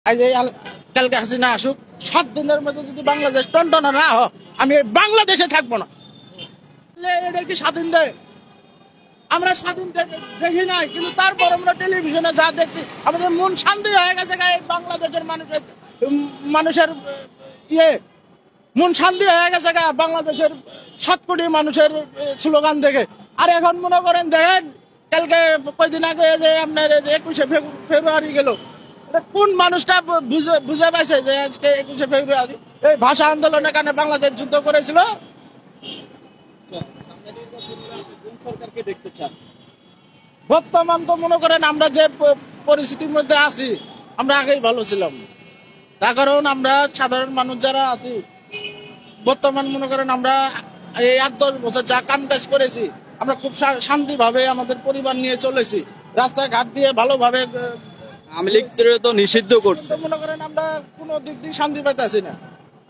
আজ এই কালকে হাসিনা আসুক, 7 দিনের মধ্যে যদি বাংলাদেশ টনটনা না হয়, আমি বাংলাদেশে থাকবো না। এটা কি স্বাধীন দেয়? আমরা স্বাধীন দেখি নাই, কিন্তু তারপর আমরা টেলিভিশনে যা দেখছি আমাদের মন শান্তি হয়ে গেছে। বাংলাদেশের মানুষের মন শান্তি হয়ে গেছে বাংলাদেশের 7 কোটি মানুষের স্লোগান দেখে। আর এখন মনে করেন দেখেন, কালকে কয়েকদিন আগে যে আপনার 21শে ফেব্রুয়ারি গেল, কোন মানুষটা বুঝে পাইছে যে আজকে 21শে ফেব্রুয়ারি এই ভাষা আন্দোলনের কারণে বাংলাদেশ যুদ্ধ করেছিল? বর্তমান তো মনে করেন আমরা যে পরিস্থিতির মধ্যে আছি, আমরা আগেই ভালো ছিলাম। তার কারণ আমরা সাধারণ মানুষ যারা আছি, বর্তমান মনে করেন আমরা এই 8-10 বছর যা কাম কাজ করেছি, আমরা খুব শান্তিভাবে আমাদের পরিবার নিয়ে চলেছি, রাস্তাঘাট দিয়ে ভালোভাবে। আওয়ামী লীগকে তো নিষিদ্ধ করছে, মনে করেন আমরা কোনো দিক দিয়ে শান্তি পাইতেছি না।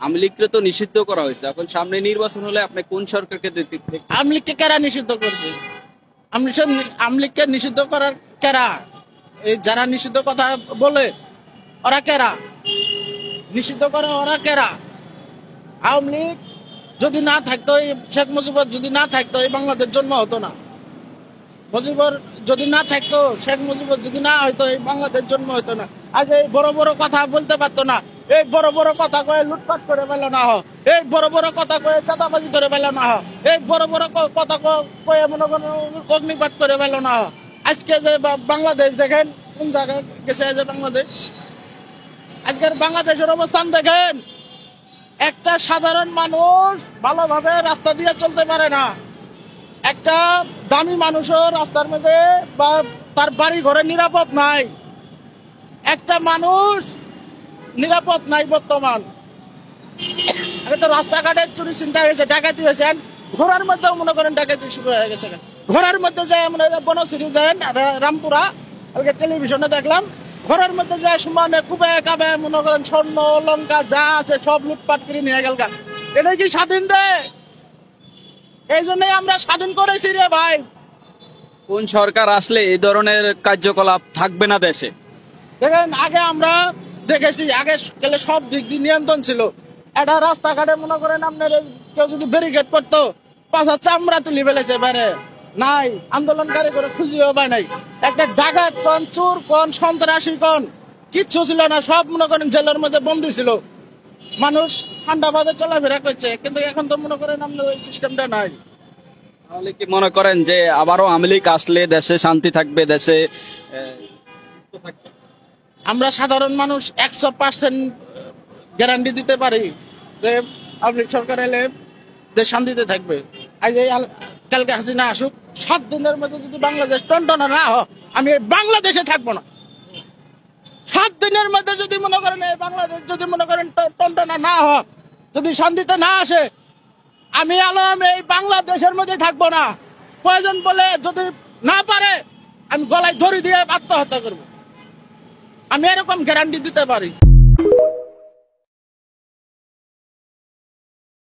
আওয়ামী লীগকে তো নিষিদ্ধ করা হয়েছে, এখন সামনে নির্বাচন হলে আপনি কোন সরকারকে দেখতে? আওয়ামী লীগকে কারা নিষিদ্ধ করছে? আওয়ামী লীগকে নিষিদ্ধ করার কারা? এই যারা নিষিদ্ধ কথা বলে ওরা কারা? নিষিদ্ধ করে ওরা কারা? আওয়ামী লীগ যদি না থাকতো, শেখ মুজিবর যদি না থাকতো, এই বাংলাদেশ জন্ম হতো না। মুজিবর যদি না থাকতো, শেখ মুজিবর যদি না হইতো, এই বাংলাদেশ জন্ম হতো না। আজ এই বড় বড় কথা বলতে পারতো না। এই বড় বড় কথা কয়ে লুটপাট করে ফেলো না হয়, এই বড় বড় কথা কয়ে চাঁদাবাজি করে ফেলো না হয়, এই বড় বড় কথা কয়ে মনে করেন অগ্নিপাত করে ফেলো না হয়। আজকে যে বাংলাদেশ দেখেন কোন জায়গায় গেছে, যে বাংলাদেশ আজকের বাংলাদেশের অবস্থান দেখেন। একটা সাধারণ মানুষ ভালোভাবে রাস্তা দিয়ে চলতে পারে না। একটা দামি মানুষও রাস্তার মধ্যে বা তার বাড়ি ঘরে নিরাপদ নাই। একটা মানুষ নিরাপদ নাই বর্তমান। তো রাস্তাঘাটে চুরি চিন্তা হয়েছে, ডাকাতি হয়েছে, ঘোড়ার মধ্যেও মনে করেন ডাকাতি শুরু হয়ে গেছে। ঘোড়ার মধ্যে যে মনে হয় বনশ্রী দেন রামপুরা, টেলিভিশনে দেখলাম, ঘরের মধ্যে যে সমানে কুবে কাবে মনে করেন স্বর্ণ লঙ্কা যা আছে সব লুটপাট করে নিয়ে গেল। এটাই কি স্বাধীন দেয়? এই জন্যই আমরা স্বাধীন করেছি রে ভাই। কোন সরকার আসলে এই ধরনের কার্যকলাপ থাকবে না দেশে? দেখেন, আগে আমরা দেখেছি, আগে গেলে সব দিক দিয়ে নিয়ন্ত্রণ ছিল। একটা রাস্তাঘাটে মনে করেন আপনার কেউ যদি ব্যারিকেড করতো, 5 চামড়া তুলি ফেলেছে বাইরে নাই, আন্দোলনকারী করে খুঁজিও পায় নাই। একটা ডাকাত কোন, চোর কোন, সন্ত্রাসী কোন, কিচ্ছু ছিল না। সব মনে করেন জেলের মধ্যে বন্দী ছিল। মানুষ ঠান্ডাভাবে চলাফেরা করছে, কিন্তু এখন তো মনে করেন আপনার ওই সিস্টেমটা নাই। তাহলে কি মনে করেন যে আবারও আওয়ামী লীগ আসলে দেশে শান্তি থাকবে, দেশে আমরা সাধারণ মানুষ 100% গ্যারান্টি দিতে পারি যে আওয়ামী লীগ সরকার এলে দেশ শান্তিতে থাকবে। আজ এই কালকে হাসিনা আসুক, 7 দিনের মধ্যে যদি বাংলাদেশ টনটনা না হয়, আমি বাংলাদেশে থাকবো না। 7 দিনের মধ্যে যদি মনে করেন এই বাংলাদেশ যদি মনে করেন টনটনা না হয়, যদি শান্তিতে না আসে, আমি আলম এই বাংলাদেশের মধ্যে থাকবো না। প্রয়োজন বলে যদি না পারে, আমি গলায় ধরে দিয়ে আত্মহত্যা করবো। আমি এরকম গ্যারান্টি দিতে পারি।